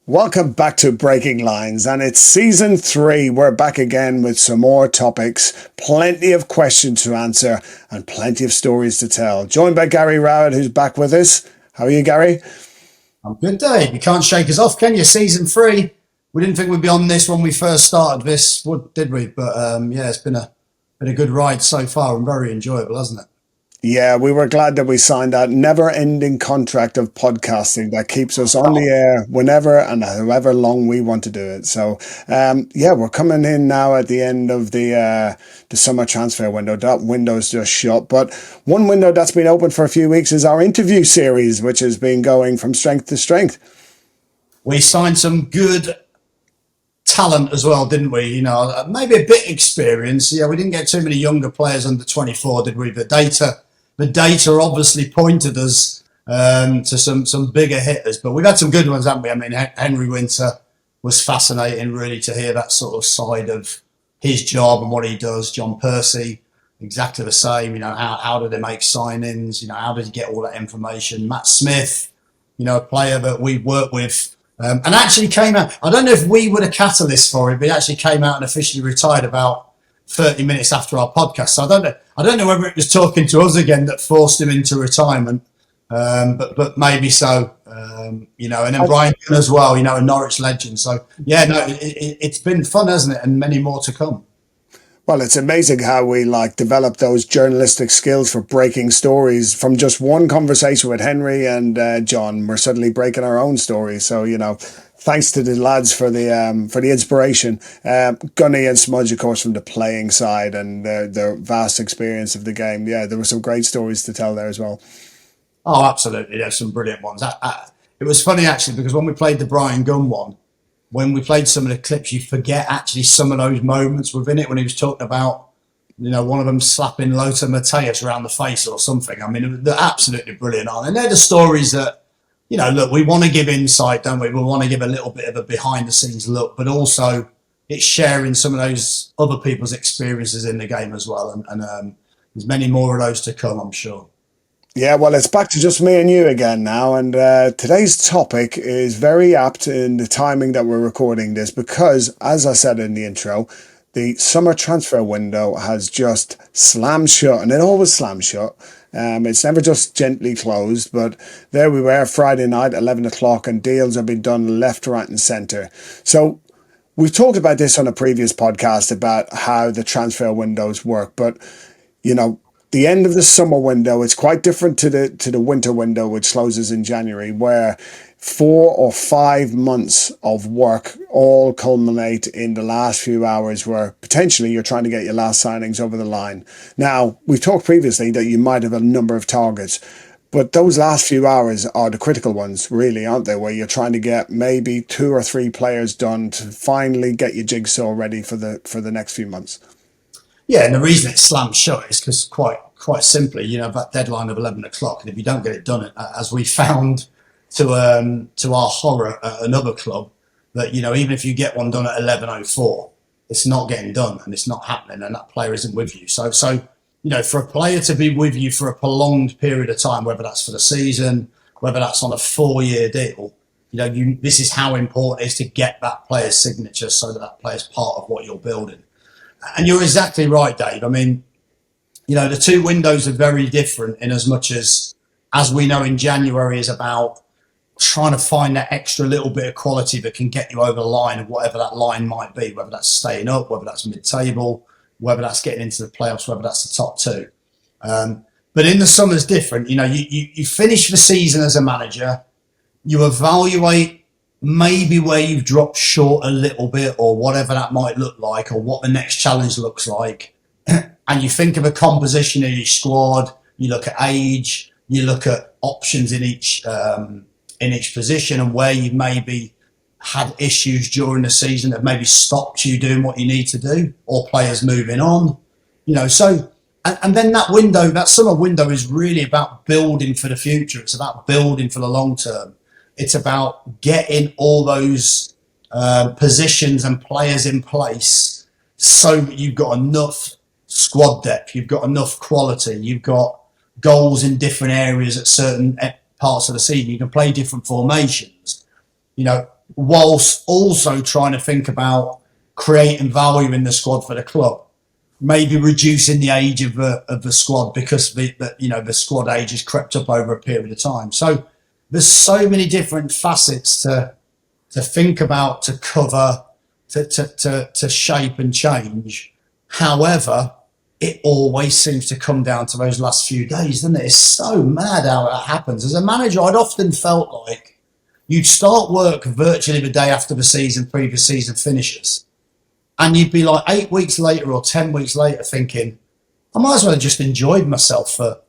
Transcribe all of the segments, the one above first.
Welcome back to Breaking Lines, and it's season 3. We're back again with some more topics, plenty of questions to answer, and plenty of stories to tell. Joined by Gary Rowett, who's back with us. How are you, Gary? I'm good, Dave. You can't shake us off, can you? Season 3. We didn't think we'd be on this when we first started this, did we? But yeah, it's been a good ride so far and very enjoyable, hasn't it? Yeah, we were glad that we signed that never-ending contract of podcasting that keeps us on the air whenever and however long we want to do it. So, yeah, we're coming in now at the end of the summer transfer window. That window's just shut, but one window that's been open for a few weeks is our interview series, which has been going from strength to strength. We signed some good talent as well, didn't we? Maybe a bit experience. Yeah, we didn't get too many younger players under 24, did we? The data obviously pointed us to some bigger hitters, but we've had some good ones, haven't we? I mean, Henry Winter was fascinating, really, to hear that sort of side of his job and what he does. John Percy, exactly the same. How do they make signings? How did he get all that information? Matt Smith, a player that we worked with, and actually came out. I don't know if we were the catalyst for it, but he actually came out and officially retired about 30 minutes after our podcast. So I don't know whether it was talking to us again that forced him into retirement, but maybe so. And then Brian Gunn as well, a Norwich legend. So yeah, no, it's been fun, hasn't it? And many more to come. Well, it's amazing how we develop those journalistic skills for breaking stories from just one conversation with Henry and John. We're suddenly breaking our own stories. So, thanks to the lads for the inspiration. Gunny and Smudge, of course, from the playing side and their vast experience of the game. Yeah, there were some great stories to tell there as well. Oh, absolutely. There's some brilliant ones. It was funny, actually, because when we played the Brian Gunn one, when we played some of the clips, you forget actually some of those moments within it when he was talking about, one of them slapping Lothar Matthäus around the face or something. I mean, they're absolutely brilliant, aren't they? And they're the stories that, look, we want to give insight, don't we? We want to give a little bit of a behind the scenes look, but also it's sharing some of those other people's experiences in the game as well. And there's many more of those to come, I'm sure. Yeah, well, it's back to just me and you again now. And today's topic is very apt in the timing that we're recording this because, as I said in the intro, the summer transfer window has just slammed shut, and it always slams shut. It's never just gently closed, but there we were Friday night, 11 o'clock, and deals have been done left, right, and centre. So we've talked about this on a previous podcast about how the transfer windows work, but, the end of the summer window is quite different to the winter window, which closes in January, where 4 or 5 months of work all culminate in the last few hours where potentially you're trying to get your last signings over the line. Now, we've talked previously that you might have a number of targets, but those last few hours are the critical ones, really, aren't they? Where you're trying to get maybe 2 or 3 players done to finally get your jigsaw ready for the next few months. Yeah, and the reason it's slammed shut is because quite simply, that deadline of 11 o'clock, and if you don't get it done, as we found to our horror at another club, that even if you get one done at 11:04, it's not getting done and it's not happening, and that player isn't with you. So for a player to be with you for a prolonged period of time, whether that's for the season, whether that's on a 4-year deal, this is how important it is to get that player's signature so that player's part of what you're building. And you're exactly right, Dave. I mean, the two windows are very different in as much as we know in January is about trying to find that extra little bit of quality that can get you over the line of whatever that line might be, whether that's staying up, whether that's mid-table, whether that's getting into the playoffs, whether that's the top 2. But in the summer's different. You finish the season as a manager, you evaluate maybe where you've dropped short a little bit or whatever that might look like or what the next challenge looks like. And you think of a composition of your squad, you look at age, you look at options in each position and where you've maybe had issues during the season that maybe stopped you doing what you need to do or players moving on. And then that summer window is really about building for the future. It's about building for the long term. It's about getting all those positions and players in place so that you've got enough squad depth, you've got enough quality, you've got goals in different areas at certain parts of the season. You can play different formations. whilst also trying to think about creating value in the squad for the club. Maybe reducing the age of the squad because the squad age has crept up over a period of time. So there's so many different facets to think about, to cover, to shape and change. However, it always seems to come down to those last few days, doesn't it? It's so mad how that happens. As a manager, I'd often felt like you'd start work virtually the day after the season, previous season finishes, and you'd be like 8 weeks later or 10 weeks later thinking, I might as well have just enjoyed myself for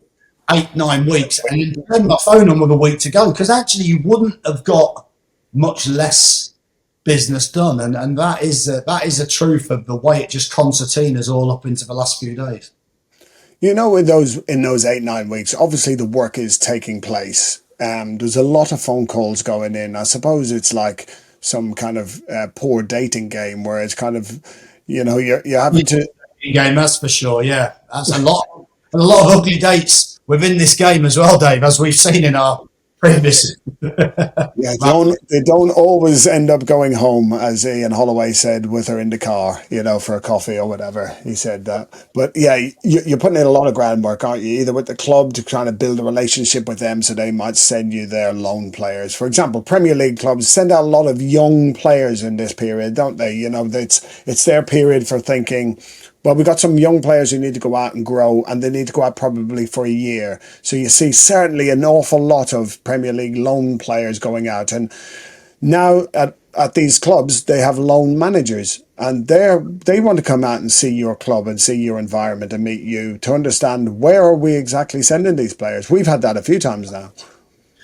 8, 9 weeks and then turn my phone on with a week to go, because actually you wouldn't have got much less business done. And that is a truth of the way it just concertinas all up into the last few days. You know, in those 8 9 weeks, obviously the work is taking place. There's a lot of phone calls going in. I suppose it's like some kind of poor dating game where it's kind of, you're having to. Game, that's for sure. Yeah, that's a lot of ugly dates within this game as well, Dave, as we've seen in our previous. Yeah, they don't always end up going home, as Ian Holloway said, with her in the car, for a coffee or whatever. He said that. But yeah, you're putting in a lot of groundwork, aren't you? Either with the club to try to build a relationship with them so they might send you their loan players. For example, Premier League clubs send out a lot of young players in this period, don't they? It's their period for thinking, well, we've got some young players who need to go out and grow, and they need to go out probably for a year. So you see certainly an awful lot of Premier League loan players going out. And now at these clubs, they have loan managers, and they want to come out and see your club and see your environment and meet you to understand where are we exactly sending these players. We've had that a few times now.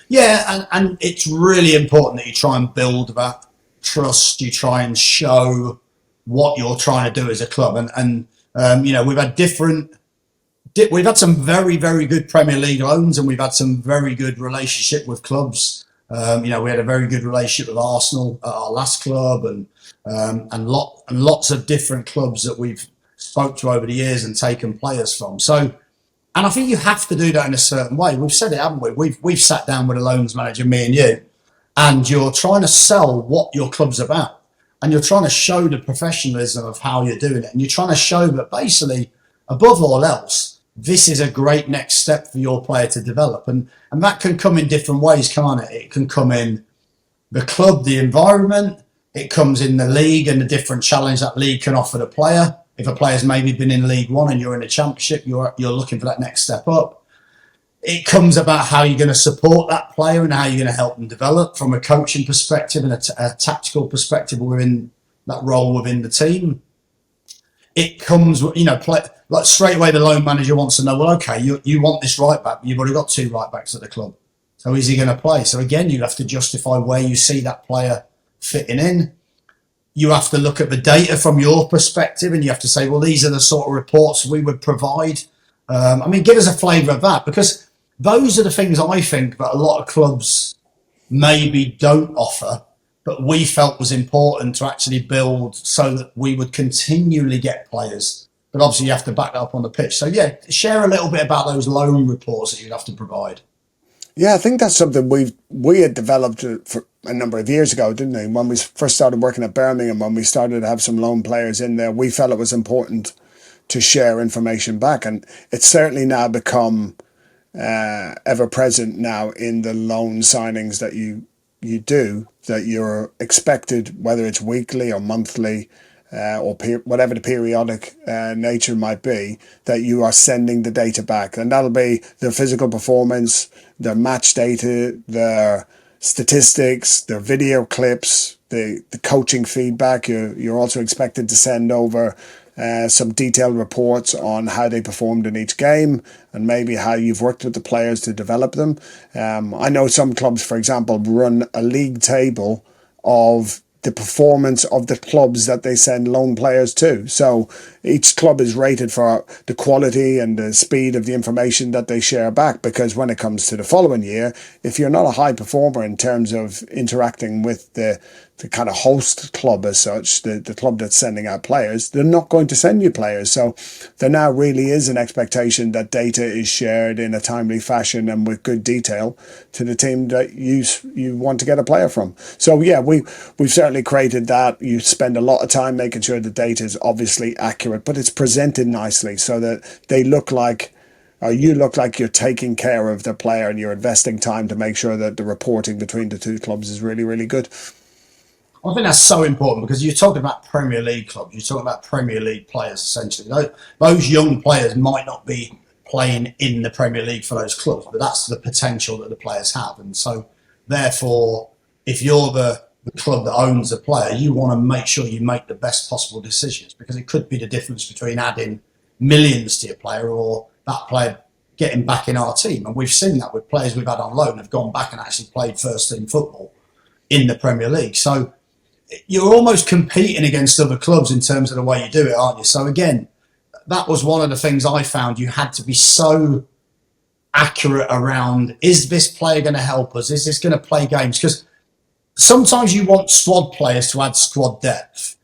Yeah, and it's really important that you try and build that trust. You try and show what you're trying to do as a club, and we've had some very, very good Premier League loans, and we've had some very good relationship with clubs. We had a very good relationship with Arsenal at our last club, and lots of different clubs that we've spoke to over the years and taken players from. So, and I think you have to do that in a certain way. We've said it, haven't we? We've sat down with a loans manager, me and you, and you're trying to sell what your club's about, and you're trying to show the professionalism of how you're doing it, and you're trying to show that basically, above all else, this is a great next step for your player to develop. And that can come in different ways, can't it? It can come in the club, the environment. It comes in the league and the different challenge that league can offer the player. If a player's maybe been in League One and you're in a championship, you're looking for that next step up. It comes about how you're going to support that player and how you're going to help them develop from a coaching perspective and a tactical perspective within that role within the team. It comes, like straight away the loan manager wants to know, well, okay, you want this right back, but you've already got 2 right backs at the club. So is he going to play? So again, you have to justify where you see that player fitting in. You have to look at the data from your perspective, and you have to say, well, these are the sort of reports we would provide. Give us a flavour of that, because those are the things I think that a lot of clubs maybe don't offer, but we felt was important to actually build so that we would continually get players. But obviously you have to back that up on the pitch. So yeah, share a little bit about those loan reports that you'd have to provide. Yeah, I think that's something we had developed for a number of years ago, didn't we? When we first started working at Birmingham, when we started to have some loan players in there, we felt it was important to share information back, and it's certainly now become ever present now in the loan signings that you do, that you're expected, whether it's weekly or monthly, whatever the periodic nature might be, that you are sending the data back. And that'll be their physical performance, their match data, their statistics, their video clips, the coaching feedback. You're also expected to send over some detailed reports on how they performed in each game and maybe how you've worked with the players to develop them. I know some clubs, for example, run a league table of the performance of the clubs that they send loan players to. So each club is rated for the quality and the speed of the information that they share back, because when it comes to the following year, if you're not a high performer in terms of interacting with the kind of host club as such, the club that's sending out players, they're not going to send you players. So there now really is an expectation that data is shared in a timely fashion and with good detail to the team that you want to get a player from. So yeah, we've certainly created that. You spend a lot of time making sure the data is obviously accurate, but it's presented nicely so that they look like, or you look like you're taking care of the player and you're investing time to make sure that the reporting between the two clubs is really, really good. I think that's so important, because you're talking about Premier League clubs, you're talking about Premier League players essentially. Those young players might not be playing in the Premier League for those clubs, but that's the potential that the players have. And so therefore, if you're the club that owns a player, you want to make sure you make the best possible decisions, because it could be the difference between adding millions to your player or that player getting back in our team. And we've seen that with players we've had on loan have gone back and actually played first team football in the Premier League. So you're almost competing against other clubs in terms of the way you do it, aren't you? So again, that was one of the things I found. You had to be so accurate around, is this player going to help us? Is this going to play games? Because sometimes you want squad players to add squad depth.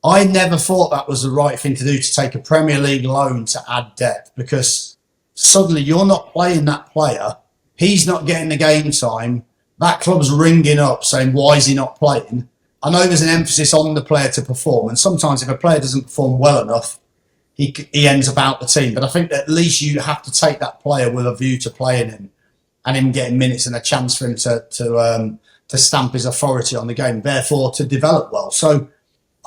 I never thought that was the right thing to do, to take a Premier League loan to add depth, because suddenly you're not playing that player. He's not getting the game time. That club's ringing up saying, why is he not playing? I know there's an emphasis on the player to perform, and sometimes if a player doesn't perform well enough, he ends up out the team. But I think that at least you have to take that player with a view to playing him and him getting minutes and a chance for him to stamp his authority on the game, therefore to develop well. So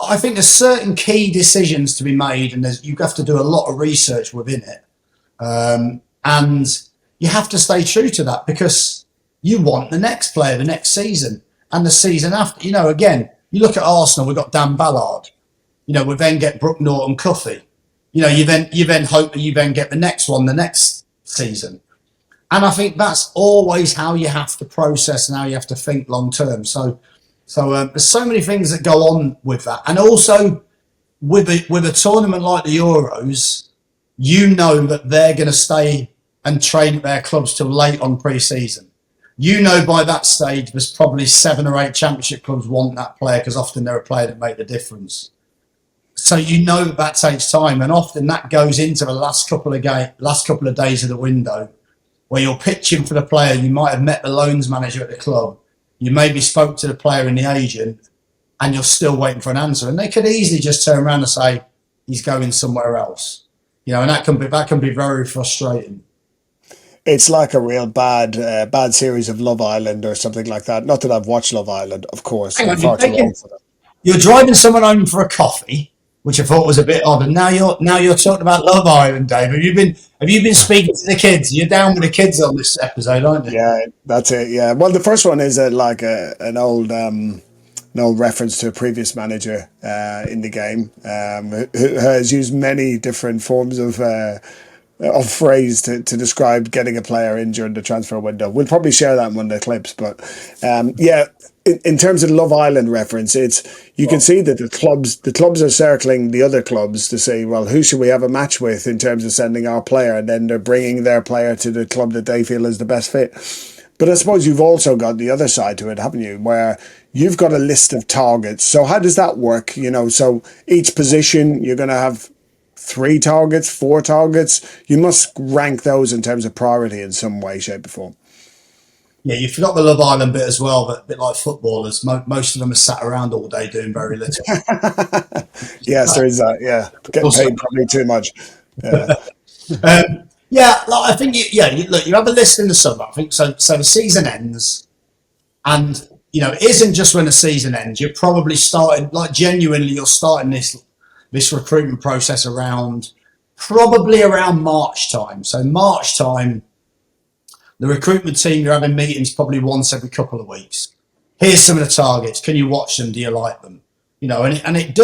I think there's certain key decisions to be made, and you have to do a lot of research within it. And you have to stay true to that, because you want the next player the next season and the season after. You know, again, you look at Arsenal, we've got Dan Ballard. You know, we then get Brooke Norton-Cuffy. You know, you then hope that you then get the next one the next season. And I think that's always how you have to process and how you have to think long term. So there's so many things that go on with that. And also with a tournament like the Euros, you know that they're going to stay and train at their clubs till late on pre-season. You know, by that stage, there's probably 7 or 8 championship clubs want that player, because often they're a player that make the difference. So you know that takes time, and often that goes into the last couple of days of the window, where you're pitching for the player. You might have met the loans manager at the club. You maybe spoke to the player and the agent, and you're still waiting for an answer. And they could easily just turn around and say he's going somewhere else. You know, and that can be very frustrating. It's like a real bad series of Love Island or something like that. Not that I've watched Love Island, of course. Hang I'm on, far too old for that. you're driving someone home for a coffee, which I thought was a bit odd. And now you're talking about Love Island, Dave. Have you been speaking to the kids? You're down with the kids on this episode, aren't you? Yeah, that's it. Yeah. Well, the first one is like an old reference to a previous manager in the game who has used many different forms of phrase to describe getting a player in during the transfer window. We'll probably share that in one of the clips, but yeah. In terms of Love Island reference, you can see that the clubs are circling the other clubs to say, well, who should we have a match with in terms of sending our player, and then they're bringing their player to the club that they feel is the best fit. But I suppose you've also got the other side to it, haven't you, where you've got a list of targets. So how does that work? You know, so each position you're going to have 3 targets, 4 targets. You must rank those in terms of priority in some way, shape, or form. Yeah, you forgot the Love Island bit as well, but a bit like footballers, most of them are sat around all day doing very little. Yes, there is that. Yeah, getting paid probably too much. Yeah, Yeah, like, I think look, you have a list in the summer. I think so. So the season ends, and you know it isn't just when the season ends. You're probably starting, like genuinely, you're starting this recruitment process probably around March time. So March time. The recruitment team, you're having meetings probably once every couple of weeks. Here's some of the targets. Can you watch them? Do you like them? You know, and it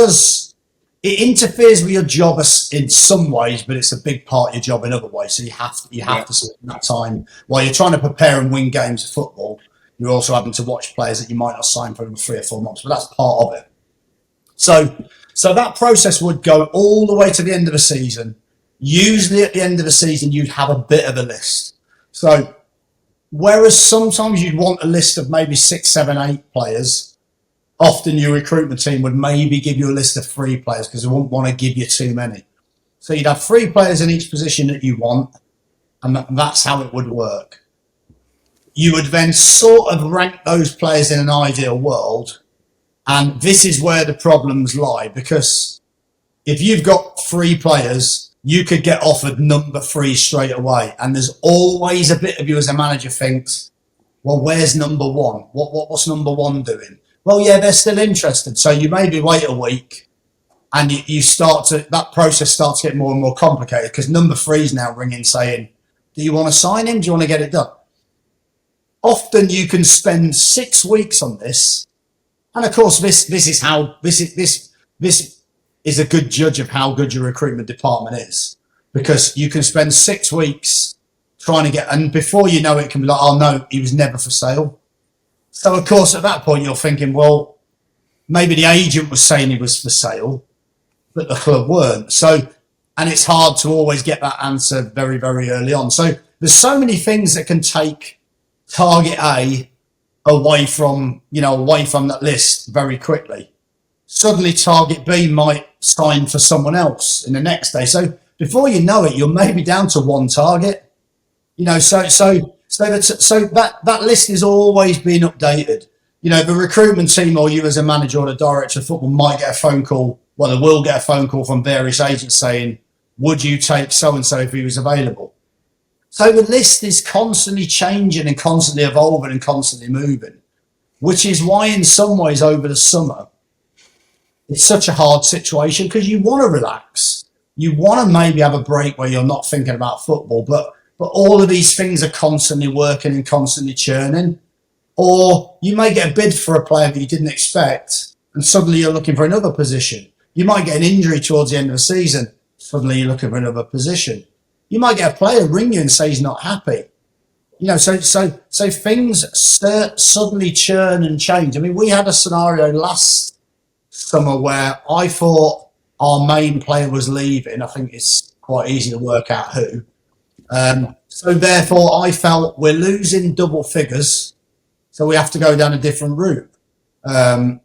interferes with your job in some ways, but it's a big part of your job in other ways. So you have to spend that time while you're trying to prepare and win games of football. you're also having to watch players that you might not sign for 3 or 4 months, but that's part of it. So that process would go all the way to the end of the season. Usually at the end of the season, you'd have a bit of a list. So whereas sometimes you'd want a list of maybe 6, 7, 8 players, often your recruitment team would maybe give you a list of 3 players because they wouldn't want to give you too many. So you'd have 3 players in each position that you want, and that's how it would work. You would then sort of rank those players in an ideal world. And this is where the problems lie, because if you've got 3 players, you could get offered number 3 straight away. And there's always a bit of you as a manager thinks, well, where's number 1? What's number 1 doing? Well, yeah, they're still interested. So you maybe wait a week and that process starts to get more and more complicated because number 3 is now ringing saying, do you want to sign him? Do you want to get it done? Often you can spend 6 weeks on this. And of course, this is a good judge of how good your recruitment department is, because you can spend 6 weeks trying to get, and before you know it, can be like, oh no, he was never for sale. So of course, at that point, you're thinking, well, maybe the agent was saying he was for sale, but the club weren't. So, and it's hard to always get that answer very, very early on. So there's so many things that can take target A away from that list very quickly. Suddenly target B might sign for someone else in the next day. So before you know it, you're maybe down to 1 target. So that list is always being updated. The recruitment team or you as a manager or a director of football might get a phone call. Well, they will get a phone call from various agents saying, would you take so-and-so if he was available? So the list is constantly changing and constantly evolving and constantly moving, which is why in some ways over the summer, it's such a hard situation because you want to relax. You want to maybe have a break where you're not thinking about football, but all of these things are constantly working and constantly churning. Or you may get a bid for a player that you didn't expect and suddenly you're looking for another position. You might get an injury towards the end of the season. Suddenly you're looking for another position. You might get a player ring you and say he's not happy. So things suddenly churn and change. I mean, we had a scenario last summer where I thought our main player was leaving. I think it's quite easy to work out who. So therefore, I felt we're losing double figures, so we have to go down a different route. I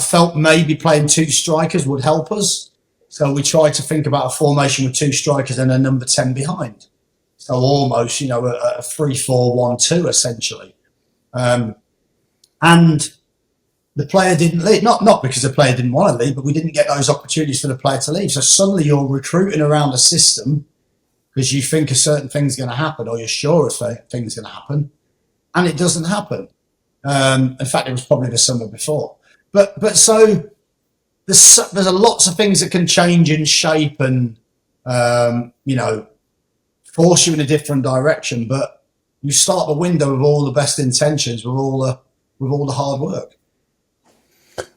felt maybe playing 2 strikers would help us. So we tried to think about a formation with 2 strikers and a number 10 behind. So almost, a 3-4-1-2 essentially. And the player didn't leave, not because the player didn't want to leave, but we didn't get those opportunities for the player to leave. So suddenly you're recruiting around a system because you think a certain thing's going to happen or you're sure a thing's going to happen, and it doesn't happen. In fact, it was probably the summer before. But so there's lots of things that can change in shape and, force you in a different direction. But you start the window with all the best intentions, with all the hard work.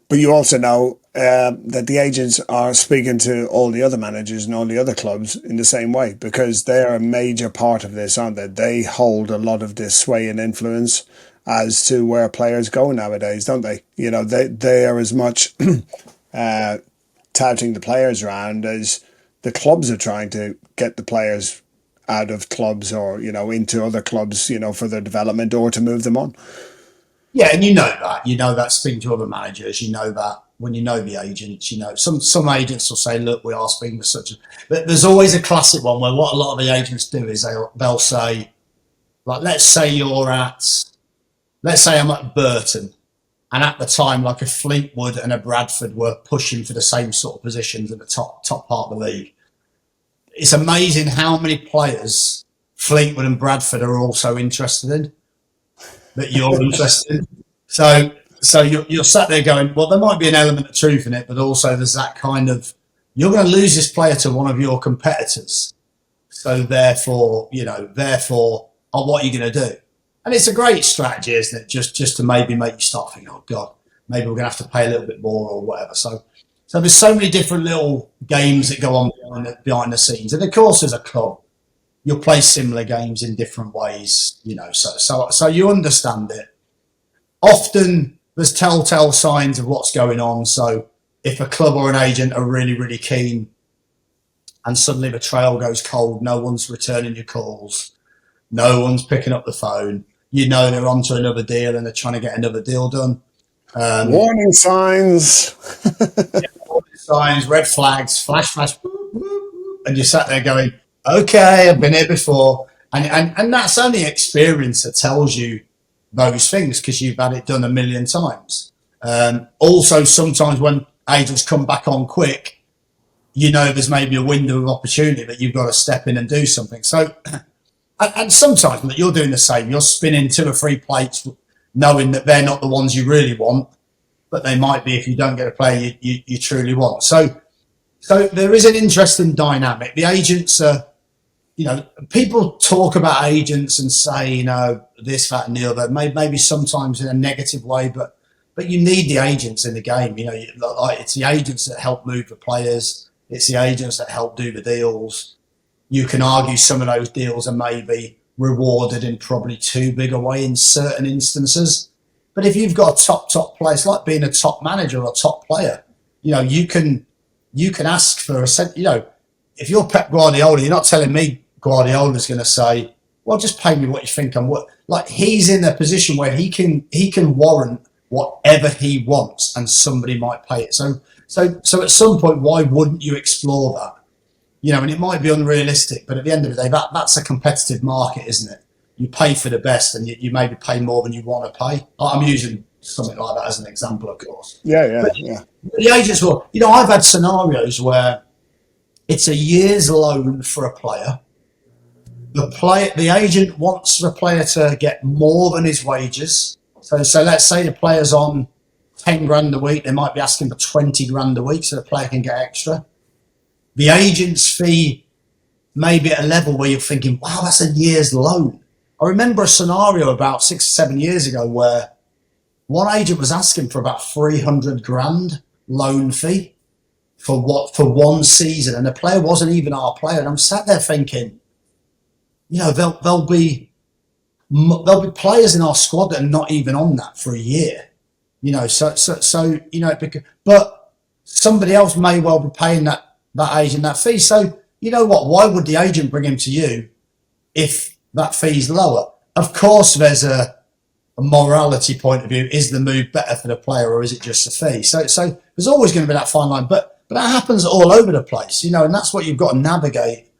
But you also know that the agents are speaking to all the other managers and all the other clubs in the same way, because they're a major part of this, aren't they? They hold a lot of this sway and influence as to where players go nowadays, don't they? They are as much touting the players around as the clubs are trying to get the players out of clubs or, into other clubs, for their development or to move them on. Yeah, and that speaking to other managers, that when you know the agents, some agents will say, look, we are speaking to such a, but there's always a classic one where what a lot of the agents do is they'll say, like, let's say I'm at Burton, and at the time, like a Fleetwood and a Bradford were pushing for the same sort of positions at the top part of the league. It's amazing how many players Fleetwood and Bradford are also interested in, that you're interested in. So you're sat there going, well, there might be an element of truth in it, but also there's that kind of, you're going to lose this player to one of your competitors. So therefore, what are you going to do? And it's a great strategy, isn't it? Just to maybe make you start thinking, oh God, maybe we're going to have to pay a little bit more or whatever. So there's so many different little games that go on behind the scenes. And of course, as a club, you'll play similar games in different ways, so you understand it. Often there's telltale signs of what's going on. So if a club or an agent are really, really keen and suddenly the trail goes cold, no one's returning your calls, no one's picking up the phone, they're onto another deal and they're trying to get another deal done. Warning signs. Signs, red flags, flash, flash, and you sat there going, okay, I've been here before. And that's only experience that tells you those things, because you've had it done a million times. Also, sometimes when agents come back on quick, there's maybe a window of opportunity that you've got to step in and do something. So, and sometimes you're doing the same. You're spinning 2 or 3 plates knowing that they're not the ones you really want, but they might be if you don't get a player you truly want. So there is an interesting dynamic. The agents are, people talk about agents and say, this, that, and the other, maybe sometimes in a negative way, but you need the agents in the game. It's the agents that help move the players. It's the agents that help do the deals. You can argue some of those deals are maybe rewarded in probably too big a way in certain instances. But if you've got a top player, it's like being a top manager or a top player. You can ask for if you're Pep Guardiola, you're not telling me Guardiola's going to say, well, just pay me what you think I'm worth. Like, he's in a position where he can warrant whatever he wants, and somebody might pay it. So at some point, why wouldn't you explore that? And it might be unrealistic, but at the end of the day, that's a competitive market, isn't it? You pay for the best, and you maybe pay more than you want to pay. I'm using something like that as an example, of course. Yeah. The agents will, I've had scenarios where it's a year's loan for a player. The agent wants the player to get more than his wages. So let's say the player's on 10 grand a week. They might be asking for 20 grand a week so the player can get extra. The agent's fee may be at a level where you're thinking, wow, that's a year's loan. I remember a scenario about 6 or 7 years ago where one agent was asking for about 300 grand loan fee for one season, and the player wasn't even our player. And I'm sat there thinking, there'll be players in our squad that are not even on that for a year. But somebody else may well be paying that agent that fee. So why would the agent bring him to you if that fee's lower? Of course, there's a morality point of view. Is the move better for the player, or is it just a fee? So there's always going to be that fine line, but that happens all over the place, and that's what you've got to navigate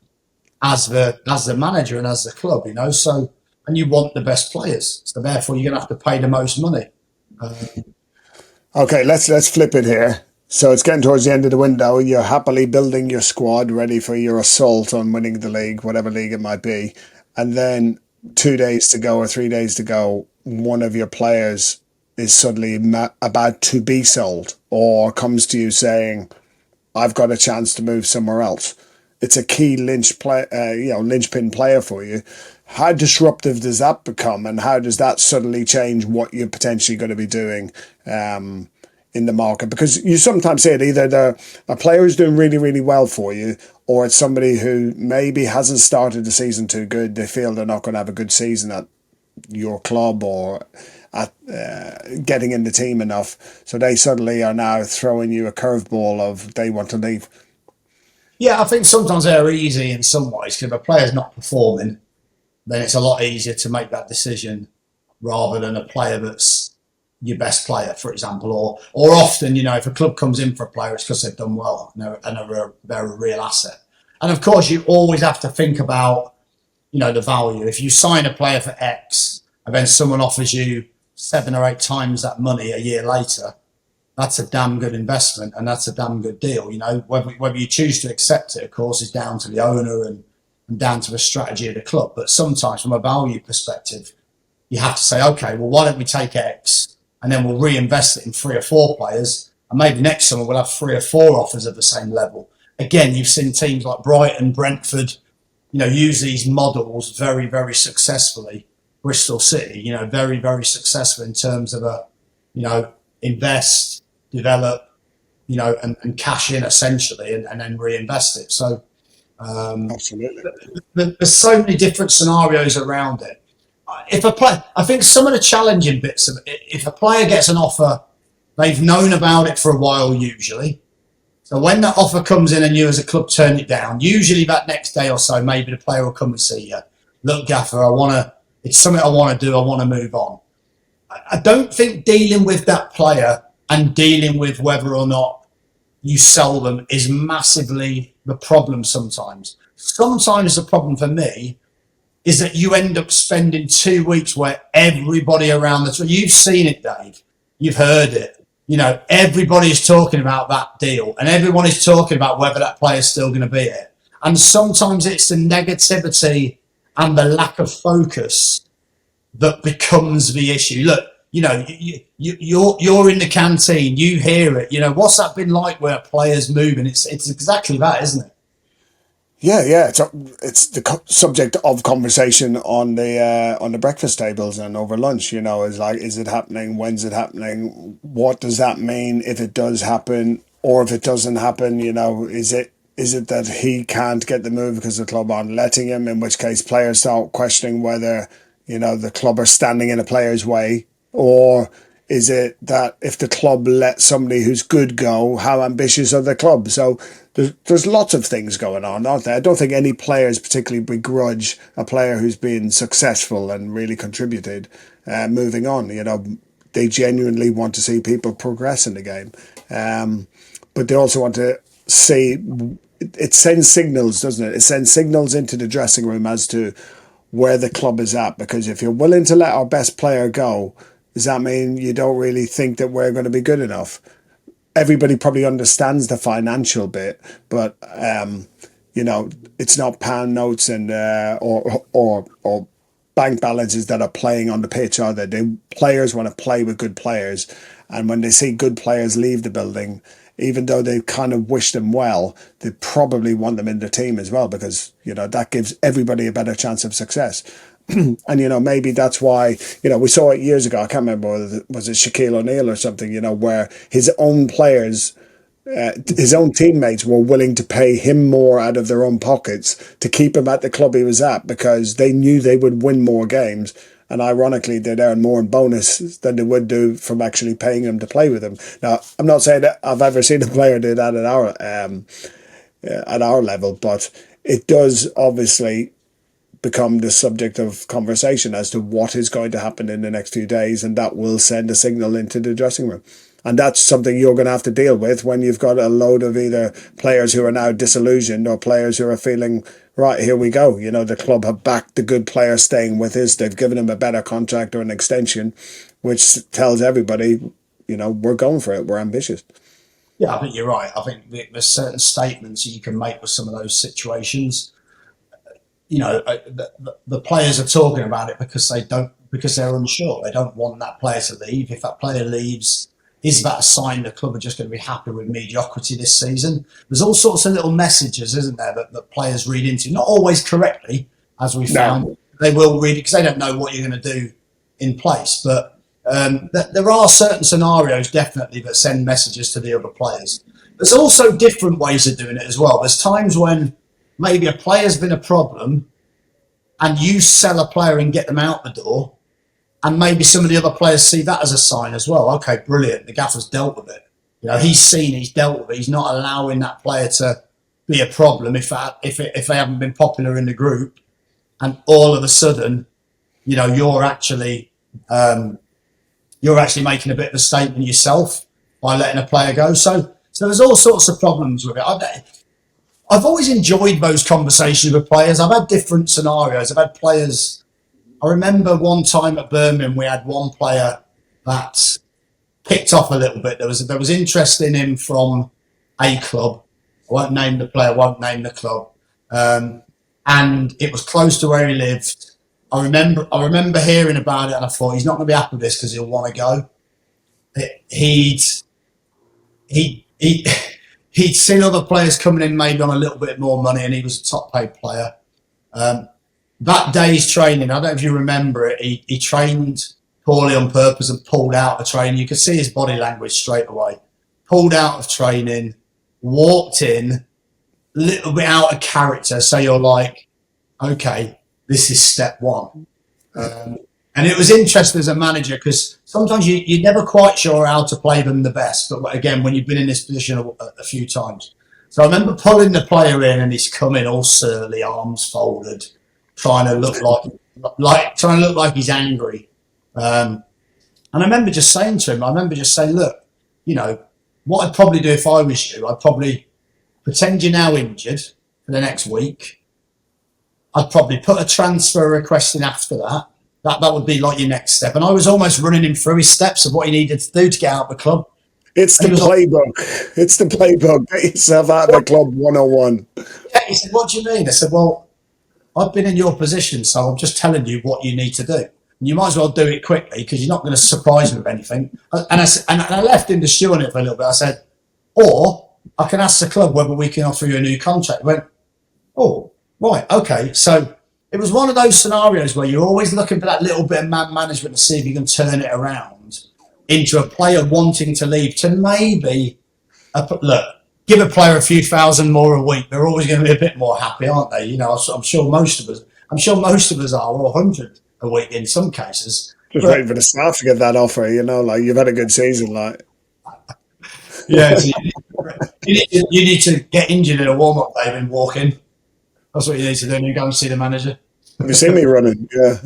as the manager and as the club, So, and you want the best players, so therefore you're going to have to pay the most money. Okay, let's flip it here. So it's getting towards the end of the window. You're happily building your squad, ready for your assault on winning the league, whatever league it might be. And then 2 days to go or 3 days to go, one of your players is suddenly about to be sold, or comes to you saying, I've got a chance to move somewhere else. It's a key linchpin player for you. How disruptive does that become, and how does that suddenly change what you're potentially going to be doing in the market? Because you sometimes see it, either a player who's doing really, really well for you, or it's somebody who maybe hasn't started the season too good. They feel they're not going to have a good season at your club or at getting in the team enough. So they suddenly are now throwing you a curveball of they want to leave. Yeah, I think sometimes they're easy in some ways, because if a player's not performing, then it's a lot easier to make that decision rather than a player that's your best player, for example. Or often, if a club comes in for a player, it's because they've done well and they're a real asset. And of course, you always have to think about, the value. If you sign a player for X and then someone offers you 7 or 8 times that money a year later, that's a damn good investment and that's a damn good deal. Whether you choose to accept it, of course, is down to the owner and down to the strategy of the club. But sometimes from a value perspective, you have to say, okay, well, why don't we take X and then we'll reinvest it in 3 or 4 players, and maybe next summer we'll have 3 or 4 offers of the same level. Again, you've seen teams like Brighton, Brentford, use these models very, very successfully. Bristol City, very, very successful in terms of invest, develop, and cash in essentially, and then reinvest it. So Absolutely. There's so many different scenarios around it. If a play, I think some of the challenging bits of it, if a player gets an offer, they've known about it for a while usually. So when that offer comes in and you as a club turn it down, usually that next day or so, maybe the player will come and see you. Look, Gaffer, it's something I want to do. I want to move on. I don't think dealing with that player and dealing with whether or not you sell them is massively the problem sometimes. Sometimes the problem for me is that you end up spending 2 weeks where everybody around you've seen it, Dave, you've heard it. Everybody is talking about that deal and everyone is talking about whether that player is still going to be it. And sometimes it's the negativity and the lack of focus that becomes the issue. Look, you're in the canteen, you hear it. What's that been like where players move? And it's exactly that, isn't it? Yeah. It's the subject of conversation on the breakfast tables and over lunch. Is like, is it happening? When's it happening? What does that mean if it does happen, or if it doesn't happen? Is it that he can't get the move because the club aren't letting him? In which case, players start questioning whether the club are standing in a player's way, or is it that if the club lets somebody who's good go, how ambitious are the club? So there's lots of things going on, aren't there? I don't think any players particularly begrudge a player who's been successful and really contributed moving on. They genuinely want to see people progress in the game, but they also want to see. It sends signals, doesn't it? It sends signals into the dressing room as to where the club is at. Because if you're willing to let our best player go, does that mean you don't really think that we're going to be good enough? Everybody probably understands the financial bit, but it's not pound notes and or bank balances that are playing on the pitch, are they? Players want to play with good players, and when they see good players leave the building, even though they kind of wish them well, they probably want them in the team as well, because that gives everybody a better chance of success. And maybe that's why we saw it years ago. I can't remember whether was it Shaquille O'Neal or something. Where his own players, his own teammates were willing to pay him more out of their own pockets to keep him at the club he was at, because they knew they would win more games. And ironically, they'd earn more in bonus than they would do from actually paying him to play with him. Now, I'm not saying that I've ever seen a player do that at our level, but it does obviously become the subject of conversation as to what is going to happen in the next few days, and that will send a signal into the dressing room. And that's something you're going to have to deal with when you've got a load of either players who are now disillusioned or players who are feeling, right, here we go. The club have backed the good player staying with us. They've given him a better contract or an extension, which tells everybody, we're going for it. We're ambitious. Yeah, I think you're right. I think there's certain statements you can make with some of those situations. The players are talking about it because they're unsure. They don't want that player to leave. If that player leaves, is that a sign the club are just going to be happy with mediocrity this season? There's all sorts of little messages, isn't there, that players read into, not always correctly, as we found. No. They will read it because they don't know what you're going to do in place. But there are certain scenarios definitely that send messages to the other players. There's also different ways of doing it as well. There's times when maybe a player's been a problem and you sell a player and get them out the door, and maybe some of the other players see that as a sign as well. Okay, brilliant. The gaffer's dealt with it. He's dealt with it. He's not allowing that player to be a problem if they haven't been popular in the group, and all of a sudden, you're actually making a bit of a statement yourself by letting a player go. So there's all sorts of problems with it. I've always enjoyed those conversations with players. I've had different scenarios. I've had players. I remember one time at Birmingham, we had one player that picked off a little bit. There was interest in him from a club. I won't name the player, won't name the club. And it was close to where he lived. I remember hearing about it, and I thought, he's not going to be happy with this because he'll want to go. He'd seen other players coming in maybe on a little bit more money, and he was a top paid player. That day's training, I don't know if you remember it, he trained poorly on purpose and pulled out of training. You could see his body language straight away. Pulled out of training, walked in, little bit out of character. So you're like, okay, this is step one. And it was interesting as a manager because sometimes you're never quite sure how to play them the best. But again, when you've been in this position a few times. So I remember pulling the player in and he's coming all surly, arms folded, trying to look like he's angry. And I remember just saying to him, look, you know, what I'd probably do if I was you, I'd probably pretend you're now injured for the next week. I'd probably put a transfer request in after that. That would be like your next step. And I was almost running him through his steps of what he needed to do to get out of the club. It's the playbook. It's the playbook. Get yourself out of the club 101. Yeah, he said, what do you mean? I said, well, I've been in your position, so I'm just telling you what you need to do. And you might as well do it quickly because you're not going to surprise me with anything. And I left him to stew on it for a little bit. I said, or I can ask the club whether we can offer you a new contract. He went, oh, right, okay. So it was one of those scenarios where you're always looking for that little bit of man management to see if you can turn it around into a player wanting to leave to maybe, look, give a player a few thousand more a week. They're always going to be a bit more happy, aren't they? You know, I'm sure most of us are, or 100 a week in some cases. Just waiting for the staff to get that offer, you know, like you've had a good season, like. Yeah, so you need to get injured in a warm-up, Dave, and walk in. That's what you need to do, and you go and see the manager. Have you seen me running? Yeah.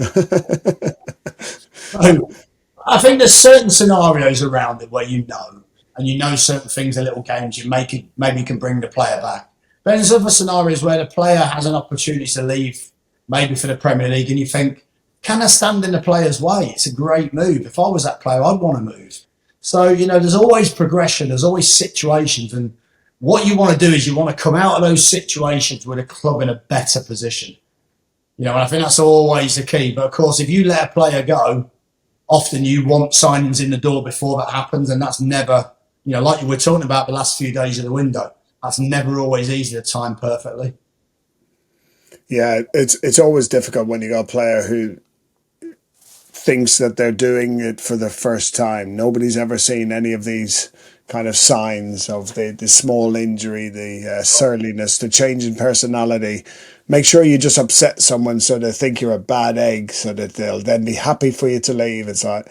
I think there's certain scenarios around it where you know certain things, the little games you maybe can bring the player back. But there's other scenarios where the player has an opportunity to leave, maybe for the Premier League, and you think, can I stand in the player's way? It's a great move. If I was that player, I'd want to move. So, you know, there's always progression, there's always situations, and what you want to do is you want to come out of those situations with a club in a better position. You know, and I think that's always the key. But of course, if you let a player go, often you want signings in the door before that happens, and that's never, you know, like you were talking about the last few days of the window, that's never always easy to time perfectly. Yeah, it's always difficult when you got a player who thinks that they're doing it for the first time. Nobody's ever seen any of these kind of signs of the small injury, the surliness, the change in personality. Make sure you just upset someone so they think you're a bad egg so that they'll then be happy for you to leave. It's like,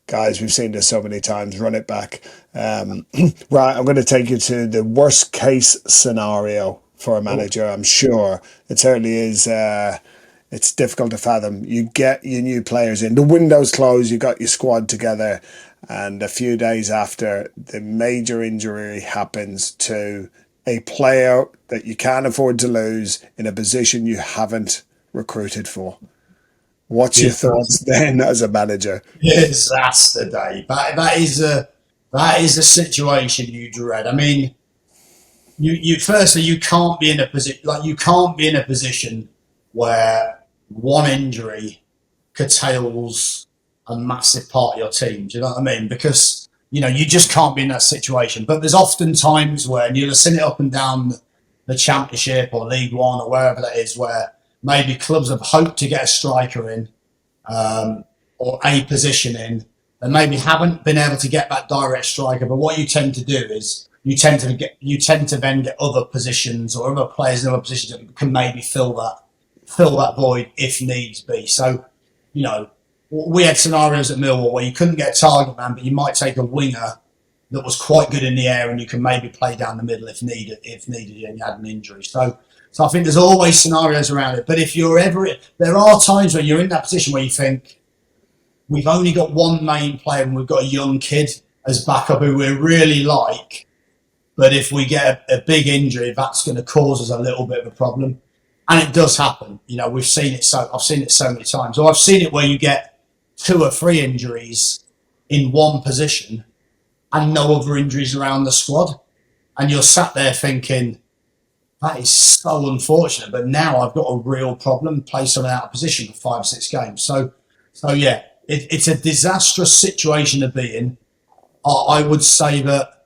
guys, we've seen this so many times, run it back. Right, I'm going to take you to the worst case scenario for a manager. I'm sure it certainly is. It's difficult to fathom. You get your new players in, the window's closed, you got your squad together, and a few days after, the major injury happens to a player that you can't afford to lose in a position you haven't recruited for. What's your thoughts then as a manager? Disaster, Dave. That is a situation you dread. I mean, you firstly you can't be in a position where one injury curtails a massive part of your team. Do you know what I mean? Because, you know, you just can't be in that situation. But there's often times where, and you'll have seen it up and down the Championship or League One or wherever that is, where maybe clubs have hoped to get a striker in or a position in, and maybe haven't been able to get that direct striker. But what you tend to do is you tend to then get other positions or other players in other positions that can maybe fill that void if needs be. So, you know, we had scenarios at Millwall where you couldn't get a target man, but you might take a winger that was quite good in the air and you can maybe play down the middle if needed, and you had an injury. So I think there's always scenarios around it. But if there are times when you're in that position where you think, we've only got one main player and we've got a young kid as backup who we really like, but if we get a big injury, that's going to cause us a little bit of a problem. And it does happen. You know, I've seen it so many times. Or I've seen it where you get 2 or 3 injuries in one position and no other injuries around the squad. And you're sat there thinking, that is so unfortunate. But now I've got a real problem, play someone out of position for 5 or 6 games. So yeah, it's a disastrous situation to be in. I would say that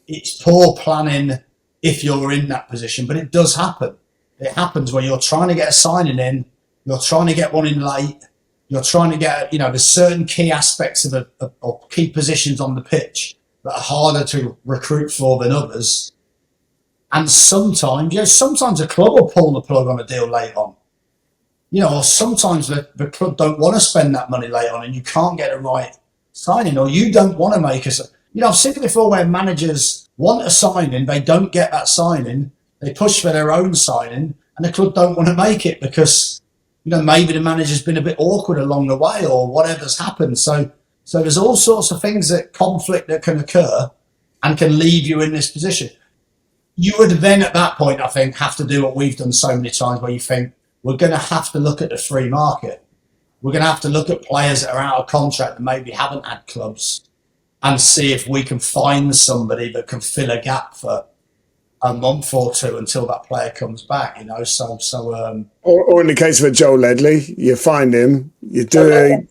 it's poor planning if you're in that position, but it does happen. It happens where you're trying to get a signing in, you're trying to get one in late, you're trying to get, you know, there's certain key aspects of key positions on the pitch that are harder to recruit for than others. And sometimes, sometimes a club will pull the plug on a deal late on. Or sometimes the club don't want to spend that money late on, and you can't get a right signing, or you don't want to make us. I've seen it before where managers want a signing, they don't get that signing, they push for their own signing, and the club don't want to make it because maybe the manager's been a bit awkward along the way or whatever's happened. So there's all sorts of things that conflict that can occur and can leave you in this position. You would then at that point, I think, have to do what we've done so many times where you think we're going to have to look at the free market. We're going to have to look at players that are out of contract that maybe haven't had clubs and see if we can find somebody that can fill a gap for a month or two until that player comes back, Or in the case of Joe Ledley, you find him, you do a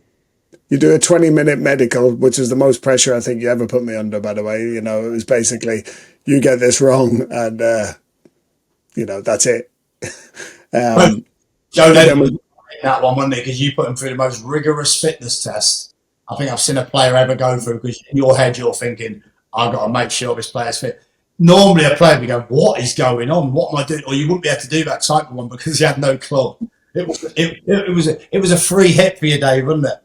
20-minute medical, which is the most pressure I think you ever put me under, by the way. It was basically, you get this wrong and, that's it. Joe Ledley that one, wasn't it? Because you put him through the most rigorous fitness test I think I've seen a player ever go through, because in your head you're thinking, I've got to make sure this player's fit. Normally a player would go, what is going on? What am I doing? Or you wouldn't be able to do that type of one because you had no club. It was a free hit for your day, wasn't it?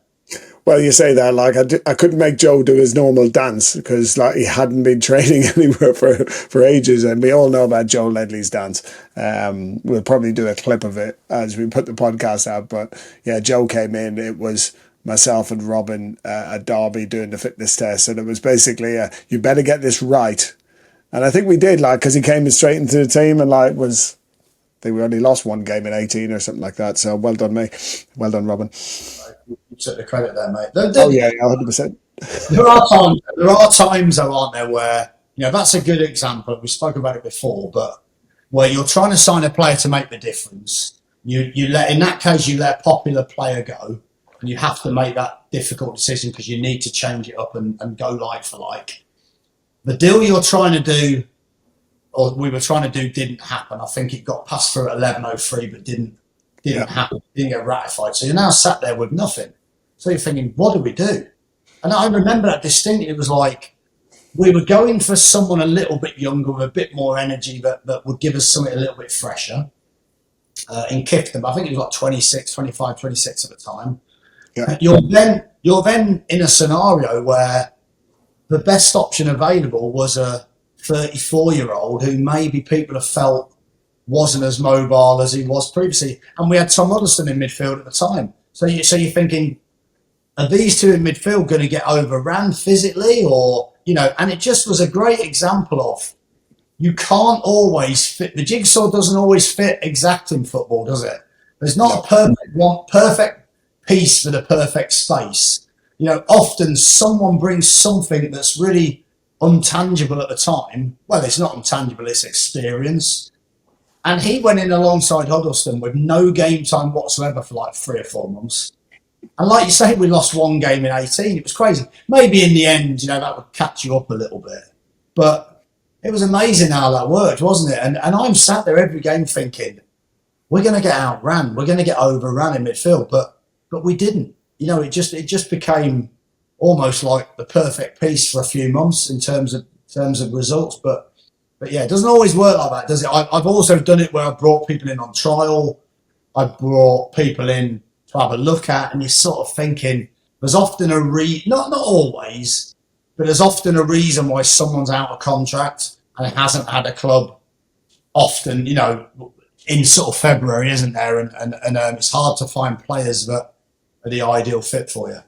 Well, you say that, like, I couldn't make Joe do his normal dance because, like, he hadn't been training anywhere for ages, and we all know about Joe Ledley's dance. We'll probably do a clip of it as we put the podcast out, but yeah, Joe came in. It was myself and Robin at Derby doing the fitness test, and it was basically, you better get this right. And I think we did, like, because he came straight into the team and, like, I think we only lost one game in 18 or something like that. So well done, mate. Well done, Robin. You took the credit there, mate. Oh yeah, 100%. There are times, though, aren't there, where that's a good example. We spoke about it before, but where you're trying to sign a player to make the difference. You let, in that case, you let a popular player go, and you have to make that difficult decision because you need to change it up and go like for like. The deal you're trying to do, or we were trying to do, didn't happen. I think it got passed through at 11:03, but didn't happen, didn't get ratified. So you're now sat there with nothing. So you're thinking, what do we do? And I remember that distinctly. It was like we were going for someone a little bit younger with a bit more energy that would give us something a little bit fresher. In Kifton, I think it was like 26 at the time. Yeah. You're then in a scenario where the best option available was a 34-year-old who maybe people have felt wasn't as mobile as he was previously. And we had Tom Huddleston in midfield at the time. So you're thinking, are these two in midfield going to get overran physically? Or, and it just was a great example of, you can't always fit, the jigsaw doesn't always fit exact in football, does it? There's not a perfect piece for the perfect space. Often someone brings something that's really untangible at the time. Well, it's not untangible, it's experience. And he went in alongside Huddleston with no game time whatsoever for like 3 or 4 months. And like you say, we lost one game in 18. It was crazy. Maybe in the end, that would catch you up a little bit. But it was amazing how that worked, wasn't it? And I'm sat there every game thinking, we're going to get outran. We're going to get overrun in midfield. But we didn't. It just became almost like the perfect piece for a few months in terms of results. But yeah, it doesn't always work like that, does it? I've also done it where I brought people in on trial. I brought people in to have a look at, and you're sort of thinking there's often not always, but there's often a reason why someone's out of contract and hasn't had a club often, in sort of February, isn't there? And it's hard to find players that are the ideal fit for you.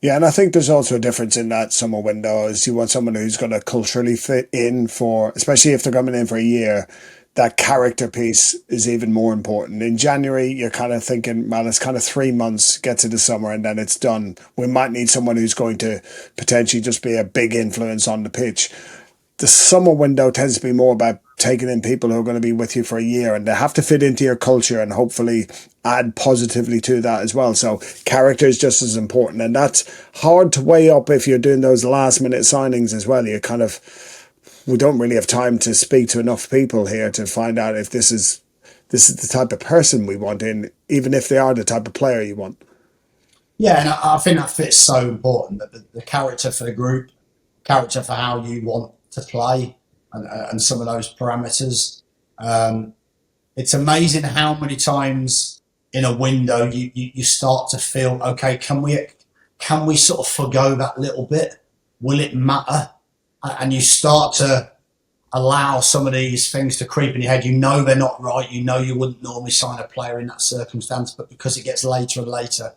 Yeah, and I think there's also a difference in that summer window is you want someone who's going to culturally fit in for, especially if they're coming in for a year, that character piece is even more important. In January, you're kind of thinking, man, it's kind of 3 months, get to the summer and then it's done. We might need someone who's going to potentially just be a big influence on the pitch. The summer window tends to be more about taking in people who are going to be with you for a year, and they have to fit into your culture and hopefully add positively to that as well. So character is just as important, and that's hard to weigh up if you're doing those last minute signings as well. We don't really have time to speak to enough people here to find out if this is the type of person we want in, even if they are the type of player you want. Yeah, and I think that fit's so important, that the character for the group, character for how you want to play. and some of those parameters. Um, it's amazing how many times in a window you start to feel, okay, can we sort of forgo that little bit? Will it matter? And you start to allow some of these things to creep in your head. You know they're not right. You know you wouldn't normally sign a player in that circumstance, but because it gets later and later,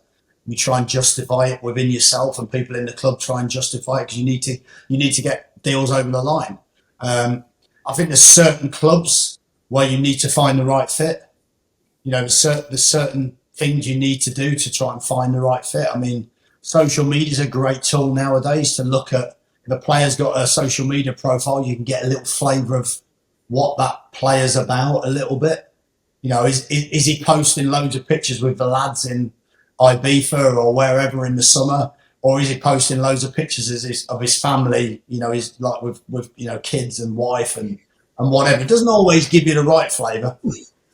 you try and justify it within yourself, and people in the club try and justify it because you need to get deals over the line. Um, I think there's certain clubs where you need to find the right fit. There's certain things you need to do to try and find the right fit. I mean, social media is a great tool nowadays to look at. If a player's got a social media profile, you can get a little flavour of what that player's about a little bit. Is he posting loads of pictures with the lads in Ibiza or wherever in the summer, or is he posting loads of pictures of his family? He's like with kids and wife and whatever. It doesn't always give you the right flavour.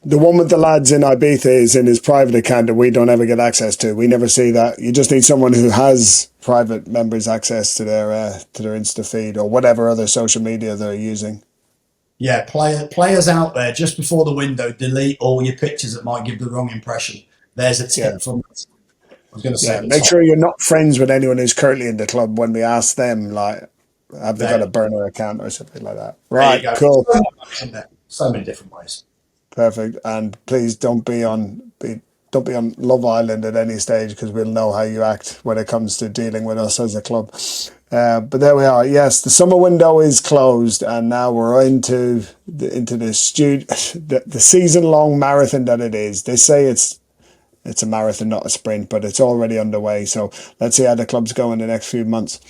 The one with the lads in Ibiza is in his private account that we don't ever get access to. We never see that. You just need someone who has private members access to their Insta feed or whatever other social media they're using. Yeah, players out there just before the window, delete all your pictures that might give the wrong impression. There's a Yeah, tip from I was going to say yeah. at the Make top. sure you're not friends with anyone who's currently in the club when we ask them, like, have they got There, a burner account or something like that? there you Right, go. cool. So many different ways. Perfect. And please don't be on Love Island at any stage because we'll know how you act when it comes to dealing with us as a club. But there we are. Yes, the summer window is closed, and now we're into the season long marathon that it is. They say it's a marathon, not a sprint, but it's already underway. So let's see how the clubs go in the next few months.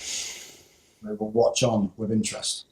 We will watch on with interest.